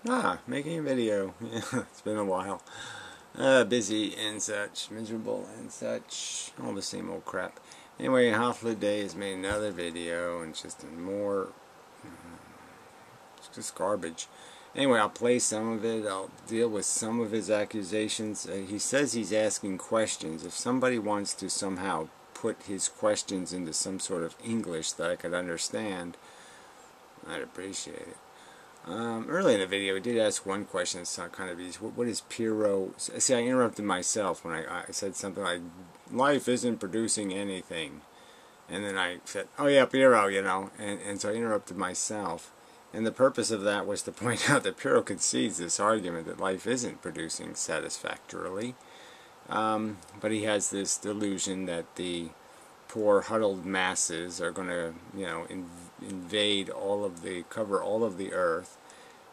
Making a video. Yeah, it's been a while. Busy and such, miserable and such, all the same old crap. Anyway, Hofla Day has made another video, and it's just more, it's just garbage. Anyway, I'll play some of it. I'll deal with some of his accusations. He says he's asking questions. If somebody wants to somehow put his questions into some sort of English that I could understand, I'd appreciate it. Early in the video, I did ask one question. It's not kind of easy. What is Piro? See, I interrupted myself when I said something like, "Life isn't producing anything," and then I said, "Oh yeah, Piro," you know, and so I interrupted myself. And the purpose of that was to point out that Piro concedes this argument that life isn't producing satisfactorily, but he has this delusion that the poor huddled masses are going to, you know, invade cover all of the earth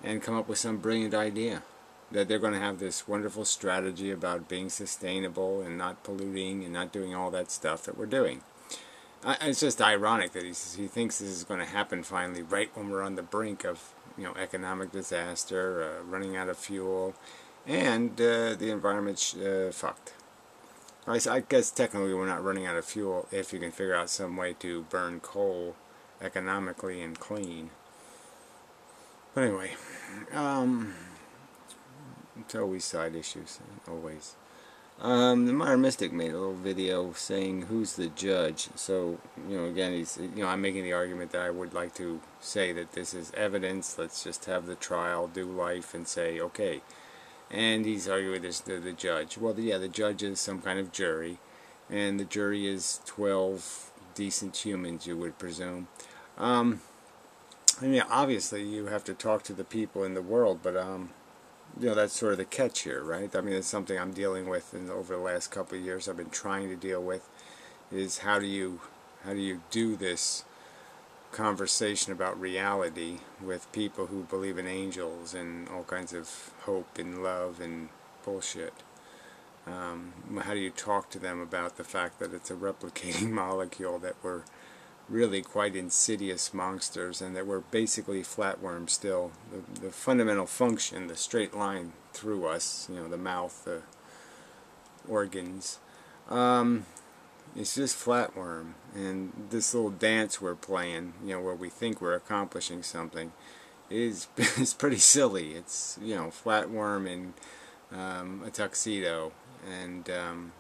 and come up with some brilliant idea that they're going to have this wonderful strategy about being sustainable and not polluting and not doing all that stuff that we're doing. It's just ironic that he thinks this is going to happen finally right when we're on the brink of, you know, economic disaster, running out of fuel, and the environment's fucked. I guess technically we're not running out of fuel if you can figure out some way to burn coal economically and clean. But anyway, it's always side issues, always. The Modern Mystic made a little video saying who's the judge. So, you know, again, I'm making the argument that I would like to say that this is evidence. Let's just have the trial, do life, and say, okay. And he's arguing with the judge. Well, yeah, the judge is some kind of jury, and the jury is 12 decent humans, you would presume. I mean, obviously, you have to talk to the people in the world, but you know, that's sort of the catch here, right? I mean, it's something I'm dealing with, and over the last couple of years, I've been trying to deal with, is how do you do this conversation about reality with people who believe in angels and all kinds of hope and love and bullshit. How do you talk to them about the fact that it's a replicating molecule, that we're really quite insidious monsters, and that we're basically flatworms still? The fundamental function, the straight line through us, you know, the mouth, the organs, it's just flatworm. And this little dance we're playing, you know, where we think we're accomplishing something, is pretty silly. It's, you know, flatworm in a tuxedo, and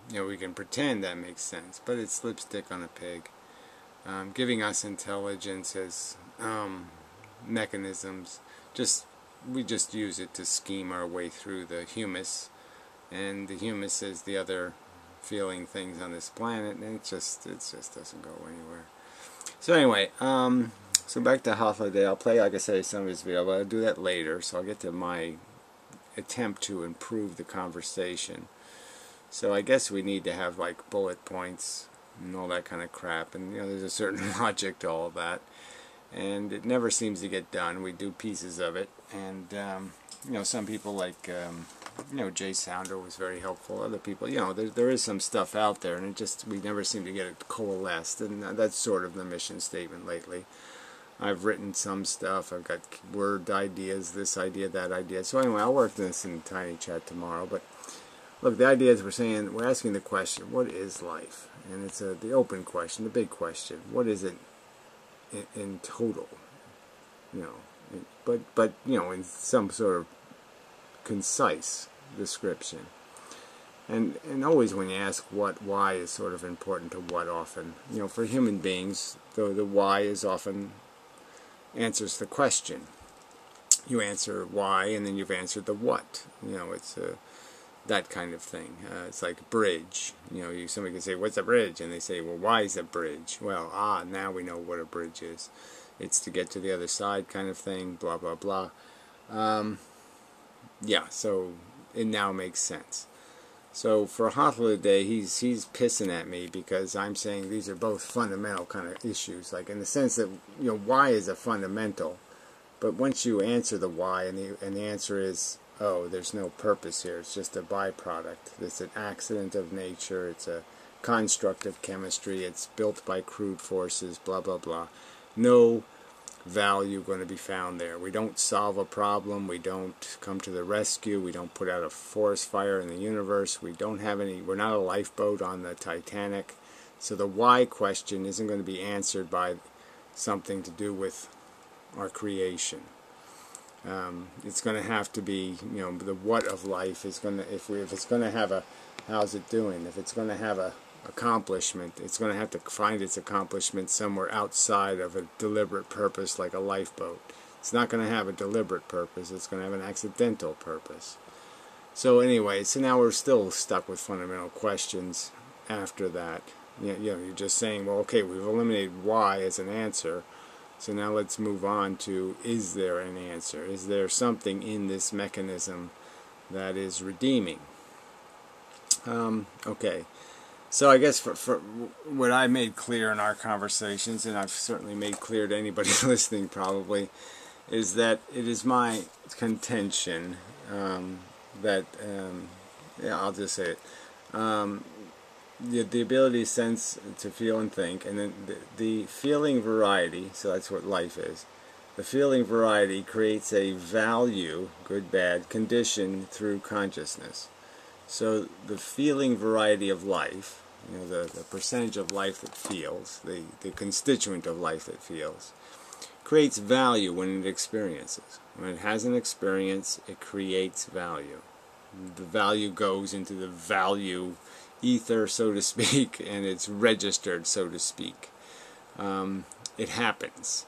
you know, we can pretend that makes sense, but it's lipstick on a pig. Giving us intelligence as mechanisms. We just use it to scheme our way through the humus, and the humus is the other feeling things on this planet, and it just doesn't go anywhere. So anyway, so back to Hofla Day. I'll play, like I say, some of his video, but I'll do that later. So I'll get to my attempt to improve the conversation. So I guess we need to have like bullet points and all that kind of crap, and you know, there's a certain logic to all that, and it never seems to get done. We do pieces of it, and you know, some people like you know, Jay Sounder was very helpful. Other people, you know, there is some stuff out there, and we never seem to get it coalesced, and that's sort of the mission statement lately. I've written some stuff. I've got word ideas, this idea, that idea. So anyway, I'll work this in Tiny Chat tomorrow. But look, the idea is we're asking the question, what is life? And it's the open question, the big question. What is it in total? You know, but you know, in some sort of concise description. And always when you ask what, why is sort of important to what often. You know, for human beings, the why is often answers the question. You answer why, and then you've answered the what. You know, it's that kind of thing. It's like bridge. You know, somebody can say, "What's a bridge?" And they say, "Well, why is a bridge?" Well, now we know what a bridge is. It's to get to the other side, kind of thing. Blah blah blah. Yeah, so it now makes sense. So for Hofla Day, he's pissing at me because I'm saying these are both fundamental kind of issues, like in the sense that, you know, why is a fundamental, but once you answer the why, and the answer is, oh, there's no purpose here, it's just a byproduct, it's an accident of nature, it's a construct of chemistry, it's built by crude forces, blah blah blah, no value going to be found there. We don't solve a problem, we don't come to the rescue, we don't put out a forest fire in the universe, we're not a lifeboat on the Titanic. So the why question isn't going to be answered by something to do with our creation. It's going to have to be, the what of life is going to, if it's going to have a, how's it doing? If it's going to have a accomplishment, it's going to have to find its accomplishment somewhere outside of a deliberate purpose like a lifeboat. It's not going to have a deliberate purpose, it's going to have an accidental purpose. So anyway, so now we're still stuck with fundamental questions after that. You're just saying, well, okay, we've eliminated why as an answer, so now let's move on to, is there an answer? Is there something in this mechanism that is redeeming? Okay. So I guess for what I made clear in our conversations, and I've certainly made clear to anybody listening probably, is that it is my contention that, I'll just say it, the ability to sense, to feel and think, and then the feeling variety, so that's what life is. The feeling variety creates a value, good, bad, condition through consciousness. So the feeling variety of life, the percentage of life that feels, the constituent of life that feels, creates value when it experiences. When it has an experience, it creates value. The value goes into the value ether, so to speak, and it's registered, so to speak. It happens.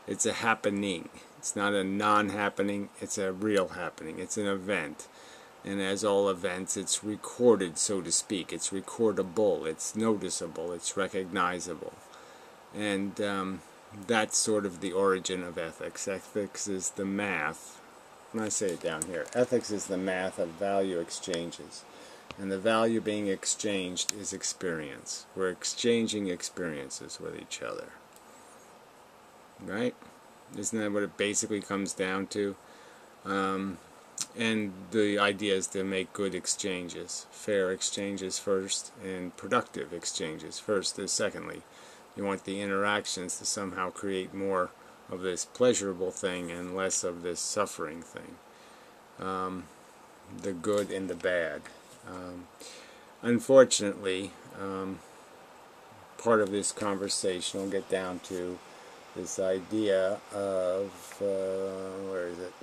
It's a happening. It's not a non-happening, it's a real happening. It's an event. And as all events, it's recorded, so to speak. It's recordable, it's noticeable, it's recognizable. And that's sort of the origin of ethics. Ethics is the math. And I say it down here. Ethics is the math of value exchanges. And the value being exchanged is experience. We're exchanging experiences with each other. Right? Isn't that what it basically comes down to? And the idea is to make good exchanges, fair exchanges first, and productive exchanges first and secondly. You want the interactions to somehow create more of this pleasurable thing and less of this suffering thing. The good and the bad. Unfortunately, part of this conversation will get down to this idea of, where is it?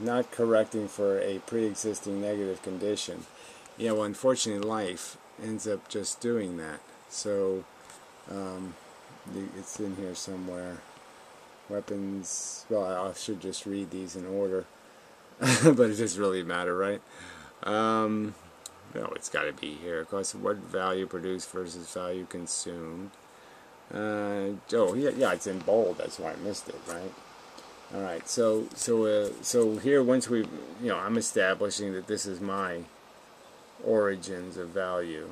Not correcting for a pre-existing negative condition. Well, unfortunately, life ends up just doing that. So, it's in here somewhere. Weapons, well, I should just read these in order. But it doesn't really matter, right? No, it's got to be here. Of course, what value produced versus value consumed. Yeah, it's in bold. That's why I missed it, right? All right. So here, once we, I'm establishing that this is my origins of value,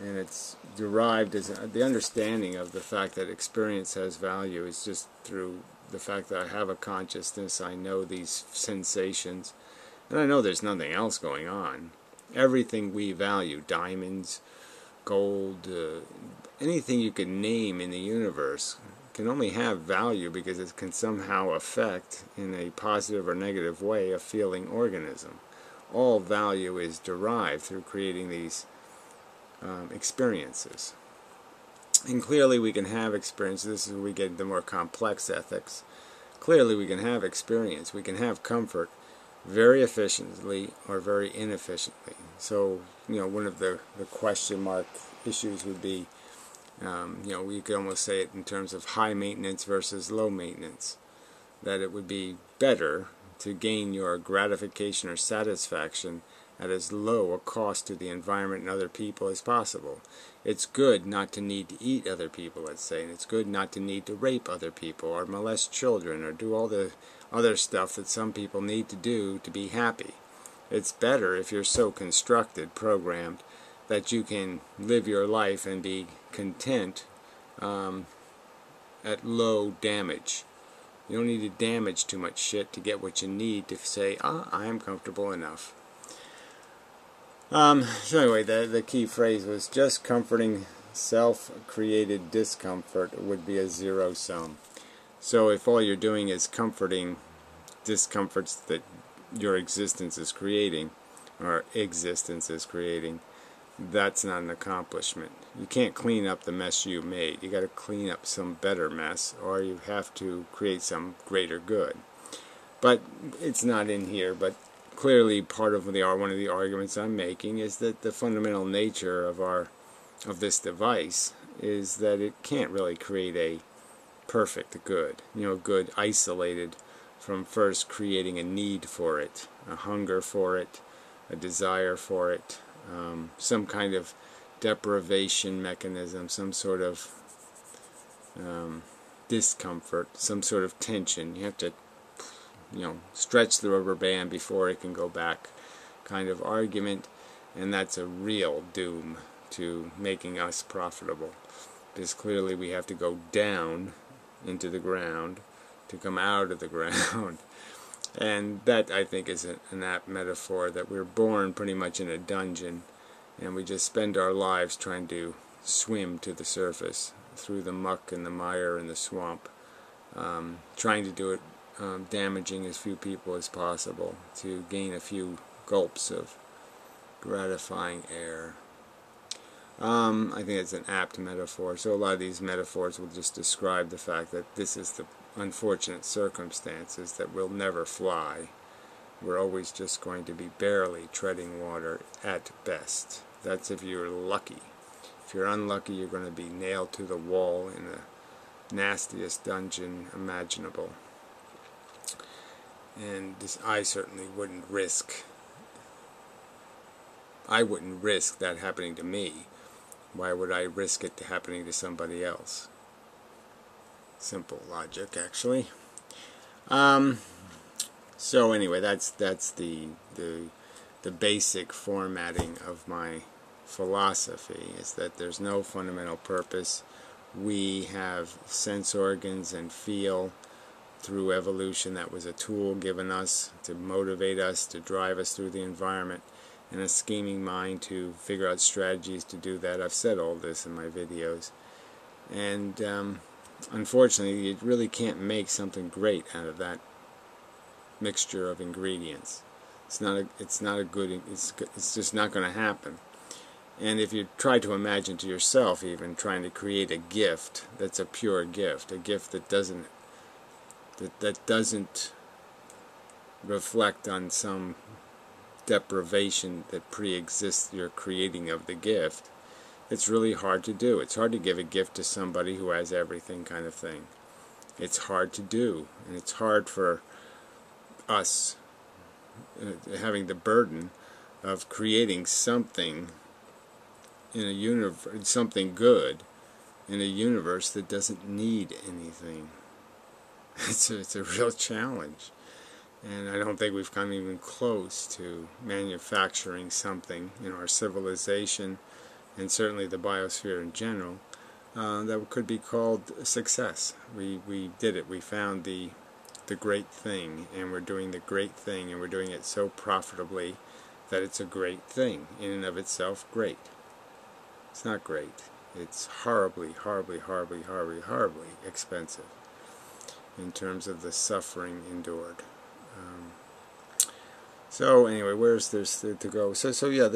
and it's derived as the understanding of the fact that experience has value is just through the fact that I have a consciousness. I know these sensations, and I know there's nothing else going on. Everything we value, diamonds, gold, anything you can name in the universe can only have value because it can somehow affect, in a positive or negative way, a feeling organism. All value is derived through creating these experiences. And clearly we can have experience. This is where we get into more complex ethics. Clearly we can have experience. We can have comfort very efficiently or very inefficiently. So, one of the question mark issues would be, we could almost say it in terms of high maintenance versus low maintenance. That it would be better to gain your gratification or satisfaction at as low a cost to the environment and other people as possible. It's good not to need to eat other people, let's say, and it's good not to need to rape other people or molest children or do all the other stuff that some people need to do to be happy. It's better if you're so constructed, programmed, that you can live your life and be content at low damage. You don't need to damage too much shit to get what you need to say, I am comfortable enough. So anyway, the key phrase was just comforting self-created discomfort would be a zero sum. So if all you're doing is comforting discomforts that your existence is creating, or existence is creating, that's not an accomplishment. You can't clean up the mess you made. You got to clean up some better mess, or you have to create some greater good. But it's not in here. But clearly, part of one of the arguments I'm making is that the fundamental nature of this device is that it can't really create a perfect good. Good isolated from first creating a need for it, a hunger for it, a desire for it. Some kind of deprivation mechanism, some sort of discomfort, some sort of tension. You have to, stretch the rubber band before it can go back kind of argument, and that's a real doom to making us profitable, because clearly we have to go down into the ground to come out of the ground. And that, I think, is an apt metaphor, that we're born pretty much in a dungeon, and we just spend our lives trying to swim to the surface through the muck and the mire and the swamp, trying to do it damaging as few people as possible to gain a few gulps of gratifying air. I think it's an apt metaphor. So a lot of these metaphors will just describe the fact that this is the unfortunate circumstances, that we'll never fly. We're always just going to be barely treading water at best. That's if you're lucky. If you're unlucky, you're going to be nailed to the wall in the nastiest dungeon imaginable. And I certainly wouldn't risk that happening to me. Why would I risk it happening to somebody else? Simple logic, actually. So anyway, that's the basic formatting of my philosophy, is that there's no fundamental purpose. We have sense organs and feel through evolution. That was a tool given us to motivate us, to drive us through the environment, and a scheming mind to figure out strategies to do that. I've said all this in my videos. And unfortunately, you really can't make something great out of that mixture of ingredients. It's just not going to happen. And if you try to imagine to yourself, even trying to create a gift that's a pure gift, a gift that doesn't reflect on some deprivation that pre-exists your creating of the gift, it's really hard to do. It's hard to give a gift to somebody who has everything, kind of thing. It's hard to do, and it's hard for us having the burden of creating something in a universe, something good in a universe that doesn't need anything. It's a real challenge, and I don't think we've come even close to manufacturing something in our civilization, and certainly the biosphere in general, that could be called success. We did it. We found the great thing, and we're doing the great thing, and we're doing it so profitably that it's a great thing. In and of itself, great. It's not great. It's horribly, horribly, horribly, horribly, horribly expensive in terms of the suffering endured. So anyway, where's this to go? So yeah,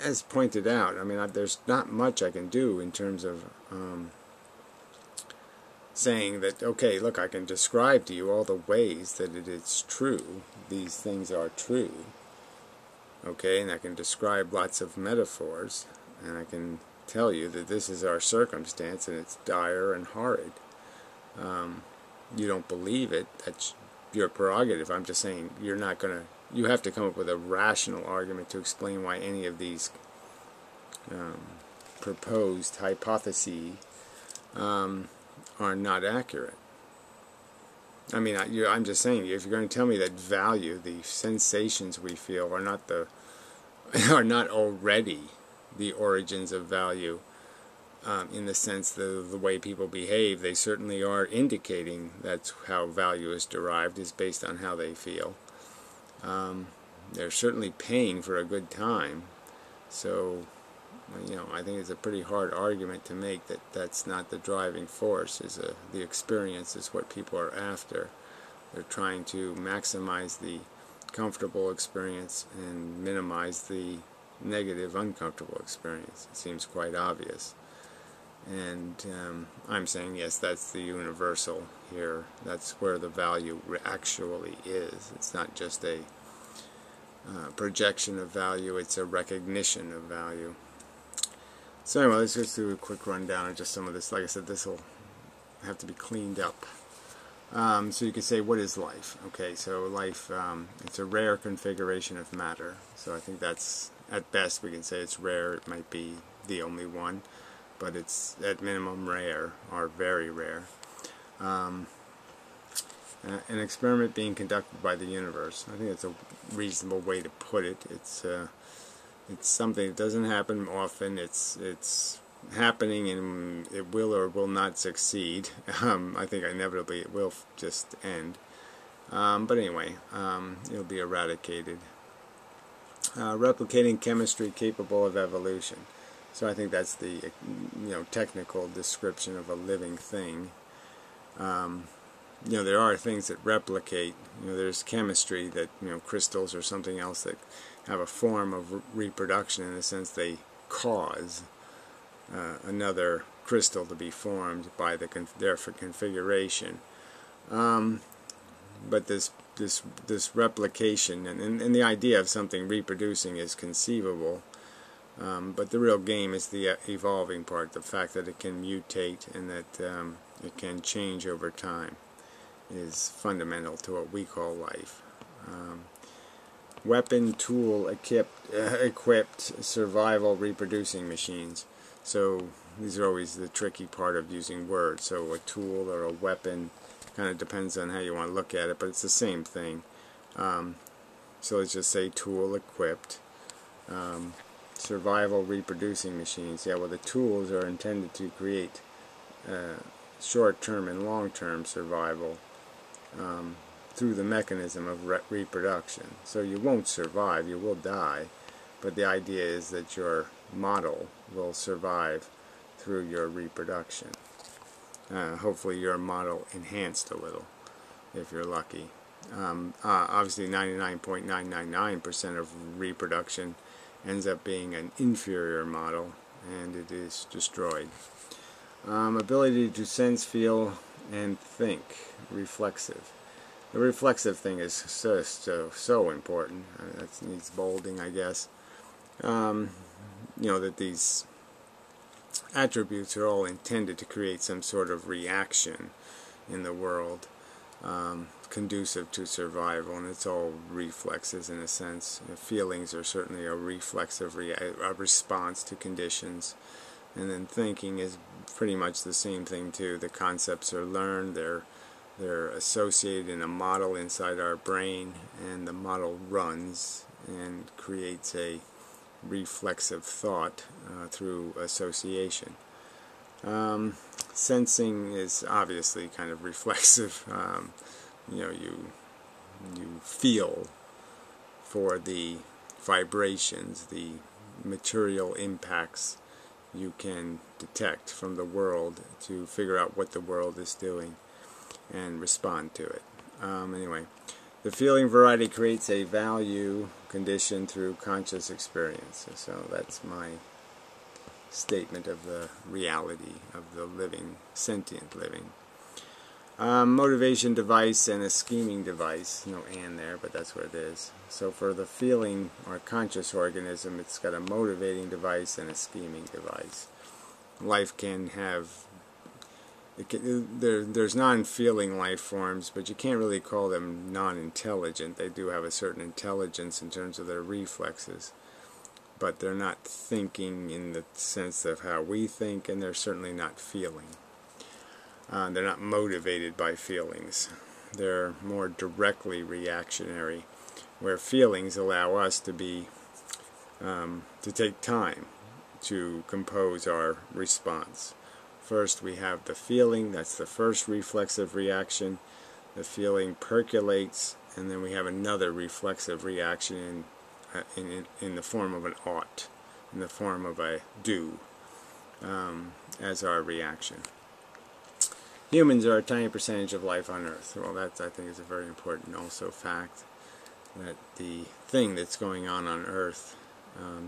as pointed out, I mean, there's not much I can do in terms of saying that, okay, look, I can describe to you all the ways that it is true, these things are true, okay, and I can describe lots of metaphors, and I can tell you that this is our circumstance, and it's dire and horrid. You don't believe it, that's your prerogative. I'm just saying you're not going to, you have to come up with a rational argument to explain why any of these proposed hypotheses are not accurate. I mean, I'm just saying, if you're going to tell me that value, the sensations we feel, are not already the origins of value, in the sense that the way people behave, they certainly are indicating that's how value is derived, is based on how they feel. They're certainly paying for a good time, so I think it's a pretty hard argument to make that that's not the driving force. The experience is what people are after. They're trying to maximize the comfortable experience and minimize the negative, uncomfortable experience. It seems quite obvious. And I'm saying, yes, that's the universal here. That's where the value actually is. It's not just a projection of value, it's a recognition of value. So anyway, let's just do a quick rundown of just some of this. Like I said, this will have to be cleaned up. So you could say, what is life? Okay, so life, it's a rare configuration of matter. So I think that's, at best, we can say it's rare. It might be the only one, but it's at minimum rare, or very rare. An experiment being conducted by the universe. I think that's a reasonable way to put it. It's something that doesn't happen often. It's happening, and it will or will not succeed. I think inevitably it will just end. But anyway, it'll be eradicated. Replicating chemistry capable of evolution. So I think that's the technical description of a living thing. There are things that replicate. There's chemistry that, crystals or something else that have a form of reproduction, in the sense they cause another crystal to be formed by their configuration. But this replication and the idea of something reproducing is conceivable. But the real game is the evolving part, the fact that it can mutate and that it can change over time is fundamental to what we call life. Weapon, tool, equipped survival reproducing machines. So these are always the tricky part of using words. So a tool or a weapon kind of depends on how you want to look at it, but it's the same thing. So let's just say tool, equipped. Survival reproducing machines. Yeah, well, the tools are intended to create short-term and long-term survival through the mechanism of reproduction. So you won't survive, you will die, but the idea is that your model will survive through your reproduction. Hopefully your model enhanced a little, if you're lucky. Obviously 99.999% of reproduction ends up being an inferior model, and it is destroyed. Ability to sense, feel, and think. Reflexive. The reflexive thing is so important. That needs bolding, I guess. That these attributes are all intended to create some sort of reaction in the world, conducive to survival, and it's all reflexes in a sense. Feelings are certainly a reflexive a response to conditions, and then thinking is pretty much the same thing too. The concepts are learned, they're associated in a model inside our brain, and the model runs and creates a reflexive thought through association. Sensing is obviously kind of reflexive. You feel for the vibrations, the material impacts you can detect from the world to figure out what the world is doing and respond to it. Anyway, the feeling variety creates a value condition through conscious experience. So that's my statement of the reality of the living, sentient living. Motivation device and a scheming device. No and there, but that's what it is. So for the feeling or conscious organism, it's got a motivating device and a scheming device. Life can have... there's non-feeling life forms, but you can't really call them non-intelligent. They do have a certain intelligence in terms of their reflexes, but they're not thinking in the sense of how we think, and they're certainly not feeling. They're not motivated by feelings. They're more directly reactionary, where feelings allow us to be to take time to compose our response. First we have the feeling, that's the first reflexive reaction. The feeling percolates, and then we have another reflexive reaction in the form of an ought. in the form of a do as our reaction. Humans are a tiny percentage of life on Earth. Well, that, I think, is a very important also fact, that the thing that's going on Earth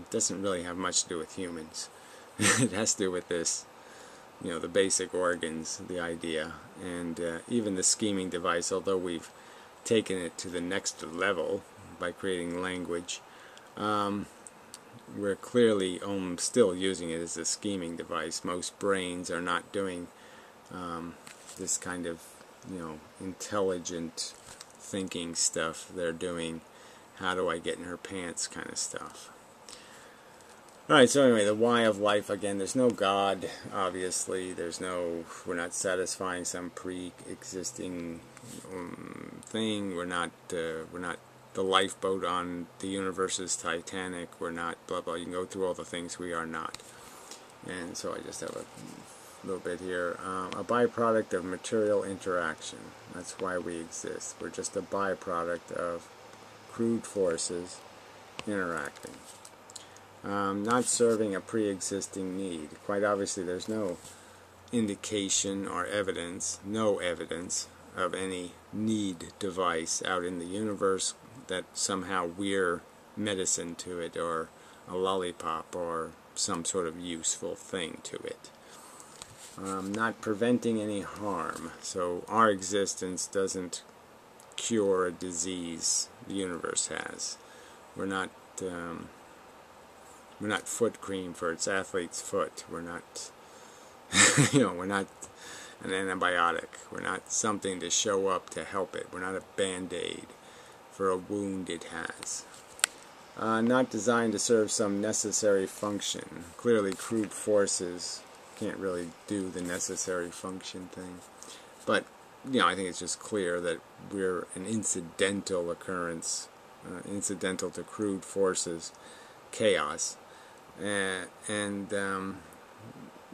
doesn't really have much to do with humans. It has to do with this, the basic organs, the idea, and even the scheming device, although we've taken it to the next level by creating language, we're clearly still using it as a scheming device. Most brains are not doing this kind of, intelligent thinking stuff. They're doing, how do I get in her pants kind of stuff. Alright, so anyway, the why of life, again, there's no God, obviously. We're not satisfying some pre-existing thing. We're not the lifeboat on the universe's Titanic. We're not blah blah. You can go through all the things we are not. And so I just have a little bit here. A byproduct of material interaction. That's why we exist. We're just a byproduct of crude forces interacting. Not serving a pre-existing need. Quite obviously there's no indication or evidence, no evidence of any need device out in the universe that somehow we're medicine to it, or a lollipop, or some sort of useful thing to it. Not preventing any harm. So our existence doesn't cure a disease the universe has. We're not foot cream for its athlete's foot. We're not, we're not an antibiotic. We're not something to show up to help it. We're not a band-aid for a wound it has. Not designed to serve some necessary function. Clearly, crude forces can't really do the necessary function thing. But, I think it's just clear that we're an incidental occurrence, incidental to crude forces, chaos. And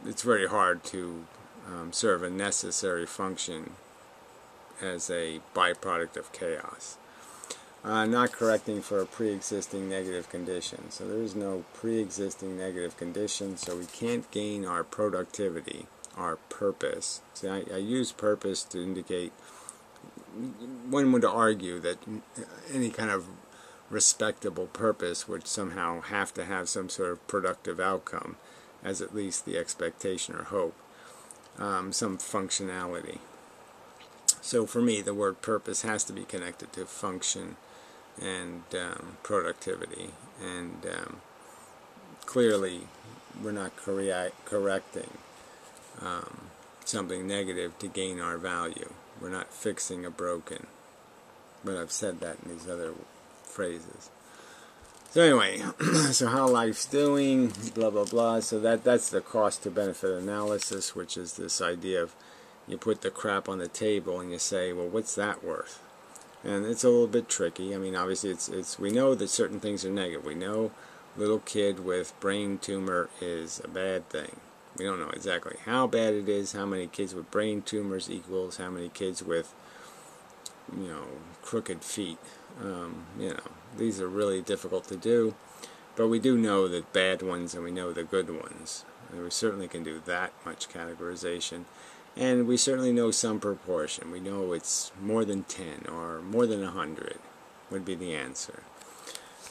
it's very hard to serve a necessary function as a byproduct of chaos. Not correcting for a pre-existing negative condition. So there is no pre-existing negative condition, so we can't gain our productivity, our purpose. See, I use purpose to indicate, one would argue that any kind of respectable purpose would somehow have to have some sort of productive outcome, as at least the expectation or hope, some functionality. So for me, the word purpose has to be connected to function and productivity, and clearly we're not correcting something negative to gain our value. We're not fixing a broken, but I've said that in these other phrases. So anyway, so how life's doing, blah blah blah. So that's the cost to benefit analysis, which is this idea of you put the crap on the table and you say, well, what's that worth? And it's a little bit tricky. I mean, obviously we know that certain things are negative. We know little kid with brain tumor is a bad thing. We don't know exactly how bad it is, how many kids with brain tumors equals how many kids with, crooked feet. These are really difficult to do, but we do know the bad ones and we know the good ones. And we certainly can do that much categorization. And we certainly know some proportion. We know it's more than 10 or more than 100 would be the answer.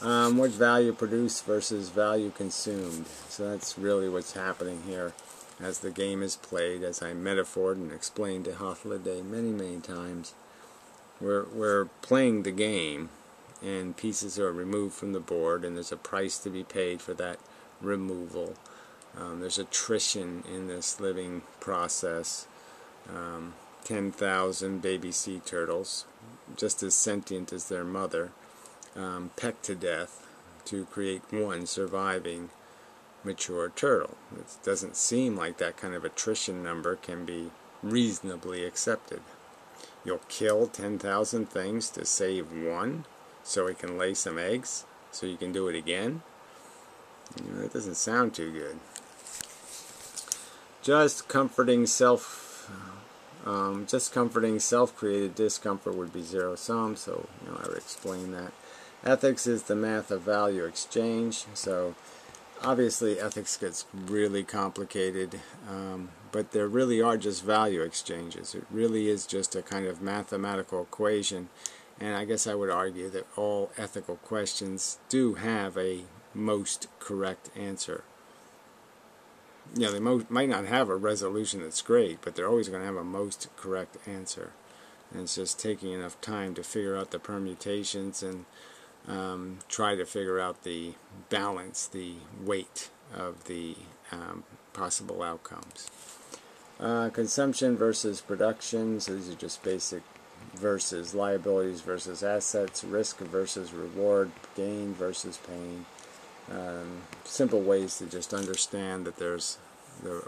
What value produced versus value consumed. So that's really what's happening here as the game is played, as I metaphored and explained to Hoffladay many, many times. We're playing the game, and pieces are removed from the board, and there's a price to be paid for that removal. There's attrition in this living process. 10,000 baby sea turtles, just as sentient as their mother, pecked to death to create one surviving mature turtle. It doesn't seem like that kind of attrition number can be reasonably accepted. You'll kill 10,000 things to save one so it can lay some eggs so you can do it again? That doesn't sound too good. Just comforting self-created discomfort would be zero sum, so I would explain that. Ethics is the math of value exchange, so obviously ethics gets really complicated, but there really are just value exchanges. It really is just a kind of mathematical equation, and I guess I would argue that all ethical questions do have a most correct answer. You know, they might not have a resolution that's great, but they're always going to have a most correct answer. And it's just taking enough time to figure out the permutations and try to figure out the balance, the weight of the possible outcomes. Consumption versus production, so these are just basic versus liabilities versus assets, risk versus reward, gain versus pain. Simple ways to just understand that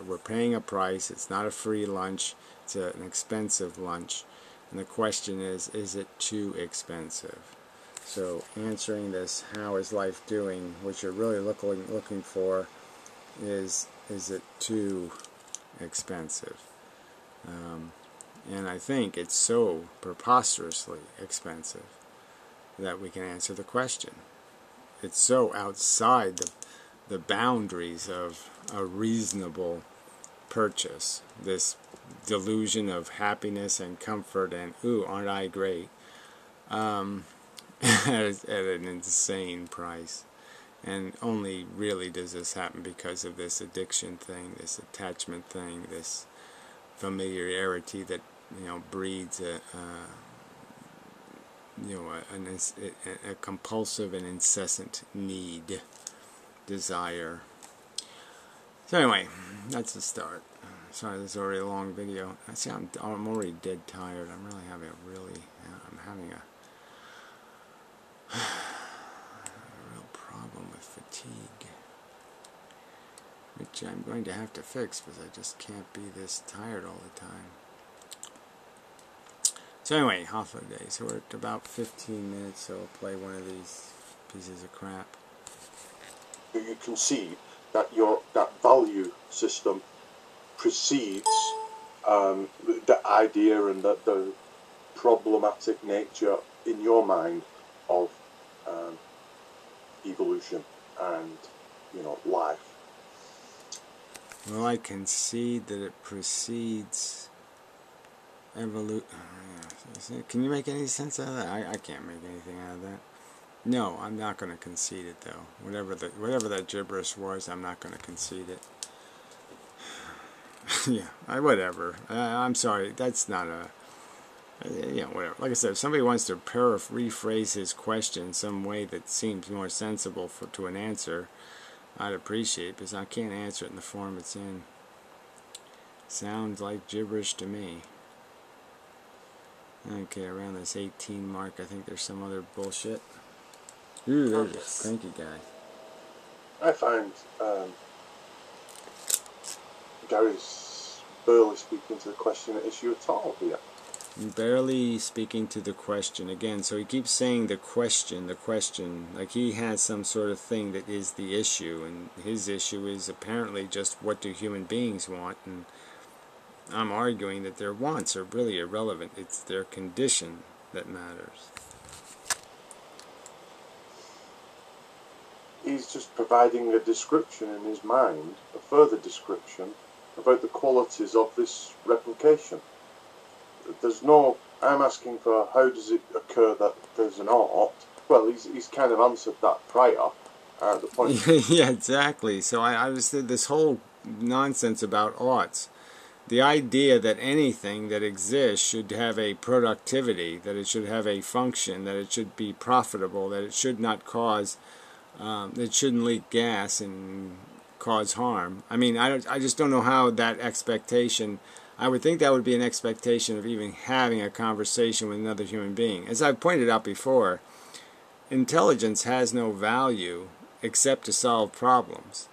we're paying a price. It's not a free lunch. It's an expensive lunch. And the question is it too expensive? So answering this, how is life doing, what you're really looking for is it too expensive? And I think it's so preposterously expensive that we can answer the question. It's so outside the boundaries of a reasonable purchase, this delusion of happiness and comfort and, ooh, aren't I great, at an insane price. And only really does this happen because of this addiction thing, this attachment thing, this familiarity that, you know, breeds a compulsive and incessant need, desire. So anyway, that's the start. Sorry, this is already a long video. I see I'm already dead tired. I'm really having I'm having a real problem with fatigue, which I'm going to have to fix because I just can't be this tired all the time. So anyway, half a day. So we're at about 15 minutes, so I'll play one of these pieces of crap. You can see that that value system precedes the idea and the problematic nature in your mind of evolution and, you know, life. Well, I concede that it precedes evolution. Can you make any sense out of that? I can't make anything out of that. No, I'm not going to concede it, though. Whatever that gibberish was, I'm not going to concede it. Yeah, whatever. I'm sorry. That's not a... you know, whatever. Like I said, if somebody wants to rephrase his question some way that seems more sensible to an answer, I'd appreciate it, because I can't answer it in the form it's in. Sounds like gibberish to me. Okay, around this 18 mark, I think there's some other bullshit. Ooh, there's a cranky guy. I find Gary's barely speaking to the question at issue at all here. Barely speaking to the question again, so he keeps saying the question, like he has some sort of thing that is the issue, and his issue is apparently just what do human beings want, and I'm arguing that their wants are really irrelevant. It's their condition that matters. He's just providing a description in his mind, a further description about the qualities of this replication. There's no... I'm asking for how does it occur that there's an art. Well, he's kind of answered that prior. The point. Yeah, exactly. So I was this whole nonsense about oughts. The idea that anything that exists should have a productivity, that it should have a function, that it should be profitable, that it should not cause, that it shouldn't leak gas and cause harm. I mean, I just don't know how that expectation... I would think that would be an expectation of even having a conversation with another human being. As I've pointed out before, intelligence has no value except to solve problems.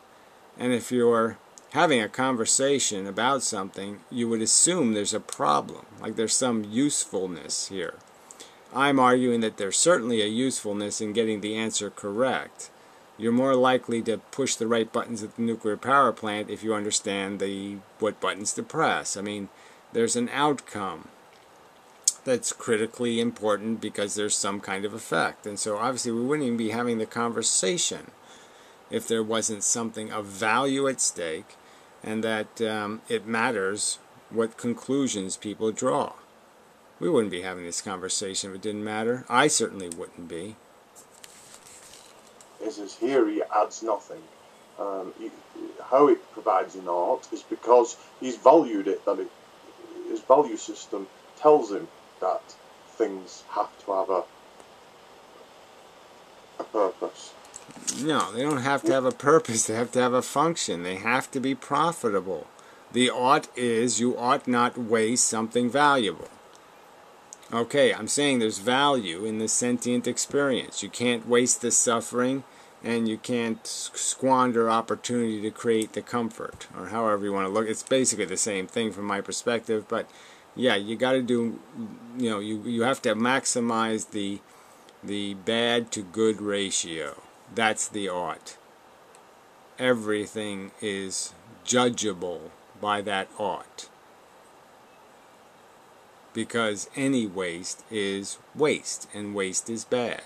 And if you're having a conversation about something, you would assume there's a problem, like there's some usefulness here. I'm arguing that there's certainly a usefulness in getting the answer correct. You're more likely to push the right buttons at the nuclear power plant if you understand what buttons to press. I mean, there's an outcome that's critically important because there's some kind of effect. And so obviously we wouldn't even be having the conversation if there wasn't something of value at stake, and that it matters what conclusions people draw. We wouldn't be having this conversation if it didn't matter. I certainly wouldn't be. Is here he adds nothing. How it provides an art is because he's valued it, that his value system tells him that things have to have a purpose. No, they don't have to have a purpose. They have to have a function. They have to be profitable. The ought is you ought not waste something valuable. Okay, I'm saying there's value in the sentient experience. You can't waste the suffering, and you can't squander opportunity to create the comfort, or however you want to look. It's basically the same thing from my perspective, but yeah, you got to do, you have to maximize the bad to good ratio. That's the ought. Everything is judgeable by that ought, because any waste is waste, and waste is bad.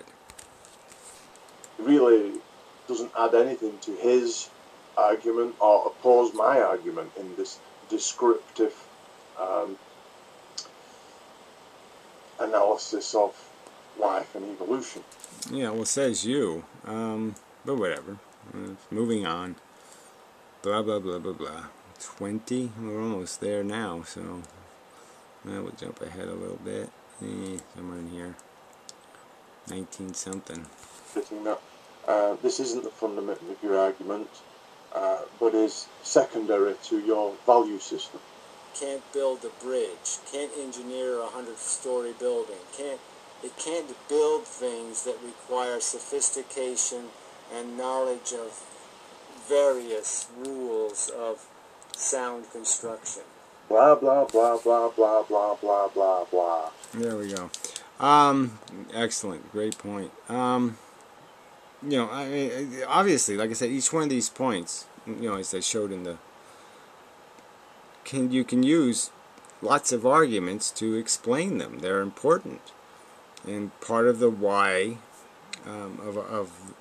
Really doesn't add anything to his argument or oppose my argument in this descriptive analysis of life and evolution. Yeah, well, says you, but whatever. Moving on. Blah, blah, blah, blah, blah. 20? We're almost there now, so we'll jump ahead a little bit. Somewhere in here. 19 something. This isn't the fundament of your argument, but is secondary to your value system. Can't build a bridge. Can't engineer a 100-story building. It can't build things that require sophistication and knowledge of various rules of sound construction. Blah, blah, blah, blah, blah, blah, blah, blah, blah. There we go. Excellent. Great point. Obviously, like I said, each one of these points, as I showed in the... you can use lots of arguments to explain them. They're important. And part of the why of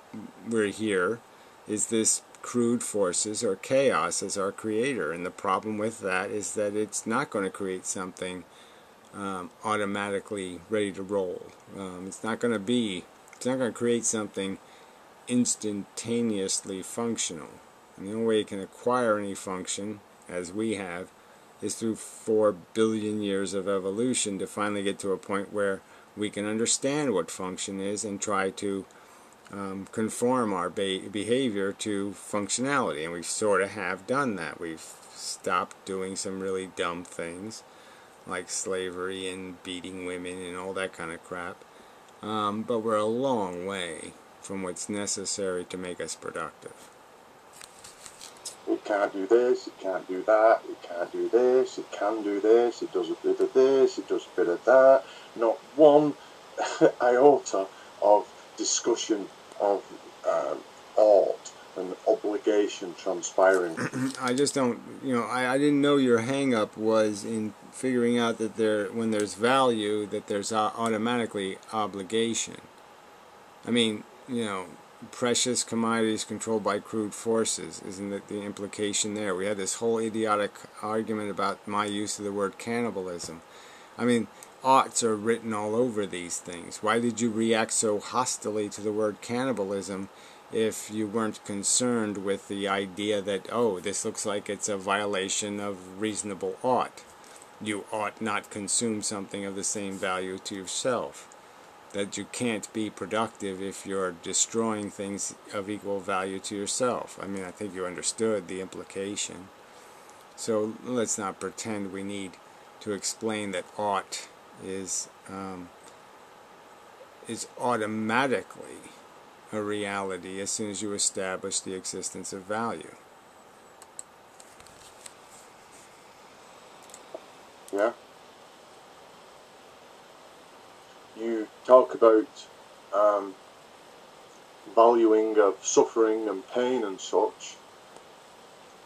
we're here is this crude forces or chaos as our creator. And the problem with that is that it's not going to create something automatically ready to roll. It's not going to create something instantaneously functional. And the only way it can acquire any function, as we have, is through 4 billion years of evolution to finally get to a point where we can understand what function is and try to conform our behavior to functionality. And we sort of have done that. We've stopped doing some really dumb things like slavery and beating women and all that kind of crap. But we're a long way from what's necessary to make us productive. It can't do this, it can't do that, it can't do this, it can do this, it does a bit of this, it does a bit of that. Not one iota of discussion of ought and obligation transpiring. I just don't, I didn't know your hang-up was in figuring out that when there's value, that there's automatically obligation. I mean, precious commodities controlled by crude forces. Isn't that the implication there? We had this whole idiotic argument about my use of the word cannibalism. I mean, oughts are written all over these things. Why did you react so hostilely to the word cannibalism if you weren't concerned with the idea that, oh, this looks like it's a violation of reasonable ought? You ought not consume something of the same value to yourself. That you can't be productive if you're destroying things of equal value to yourself. I mean, I think you understood the implication. So let's not pretend we need to explain that ought is automatically a reality as soon as you establish the existence of value. Yeah. You talk about valuing of suffering and pain and such.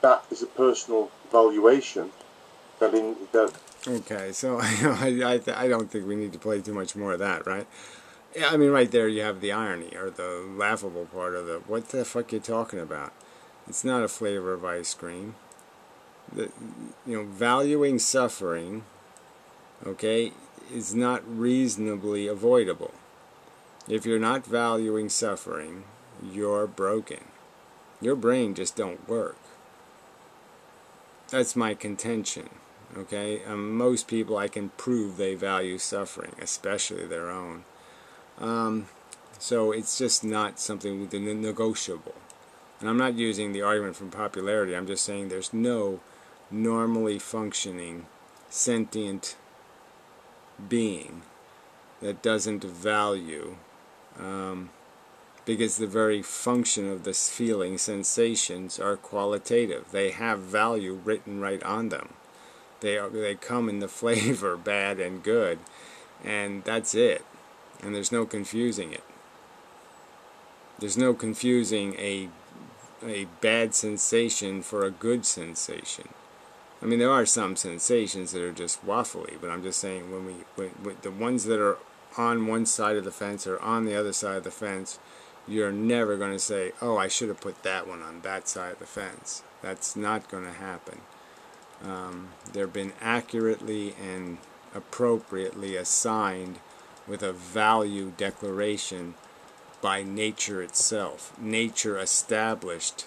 That is a personal valuation. Okay, so I don't think we need to play too much more of that, right? I mean, right there you have the irony, or the laughable part of the, what the fuck you talking about? It's not a flavor of ice cream. Valuing suffering, okay, is not reasonably avoidable. If you're not valuing suffering, you're broken. Your brain just don't work. That's my contention, okay? Most people, I can prove they value suffering, especially their own. So it's just not something negotiable. And I'm not using the argument from popularity. I'm just saying there's no normally functioning, sentient being that doesn't value, because the very function of this feeling, sensations, are qualitative. They have value written right on them. They come in the flavor, bad and good, and that's it. And there's no confusing it. There's no confusing a bad sensation for a good sensation. I mean, there are some sensations that are just waffly, but I'm just saying when the ones that are on one side of the fence or on the other side of the fence, you're never going to say, oh, I should have put that one on that side of the fence. That's not going to happen. They've been accurately and appropriately assigned with a value declaration by nature itself. Nature established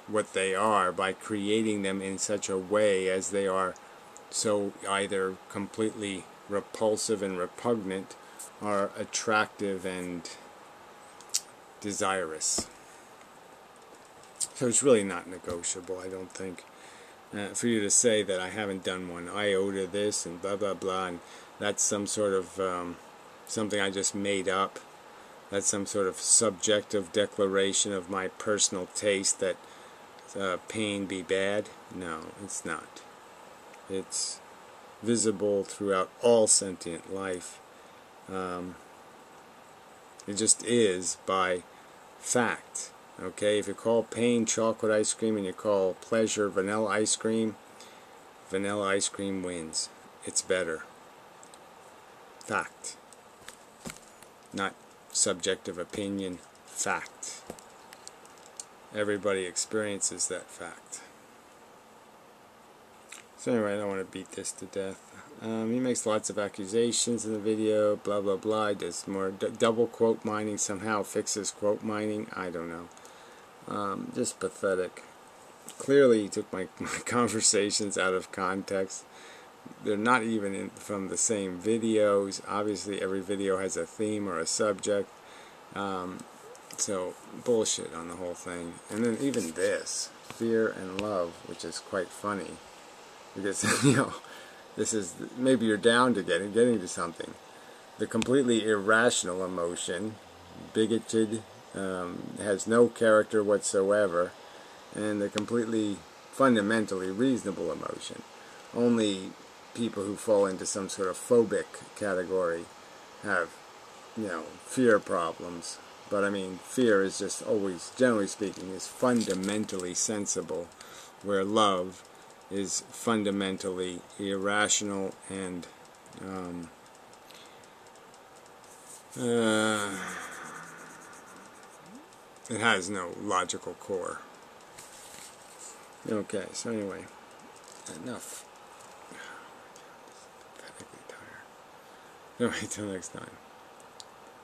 what they are by creating them in such a way as they are so either completely repulsive and repugnant or attractive and desirous. So it's really not negotiable, I don't think. For you to say that I haven't done one iota this and blah blah blah, and that's some sort of something I just made up. That's some sort of subjective declaration of my personal taste that pain be bad. No, it's not. It's visible throughout all sentient life. It just is by fact. Okay, if you call pain chocolate ice cream and you call pleasure vanilla ice cream wins. It's better. Fact. Not subjective opinion. Fact. Everybody experiences that fact. So anyway, I don't want to beat this to death. He makes lots of accusations in the video, blah blah blah. He does more double quote mining, somehow fixes quote mining. I don't know. Just pathetic. Clearly he took my conversations out of context. They're not even from the same videos. Obviously every video has a theme or a subject. So bullshit on the whole thing. And then even this, fear and love, which is quite funny. Because, this is, maybe you're down to getting to something. The completely irrational emotion, bigoted, has no character whatsoever, and the completely fundamentally reasonable emotion. Only people who fall into some sort of phobic category have, fear problems. But I mean, fear is just always, generally speaking, is fundamentally sensible, where love is fundamentally irrational and it has no logical core. Okay, so anyway, enough. Pathetically tired. Anyway, till next time.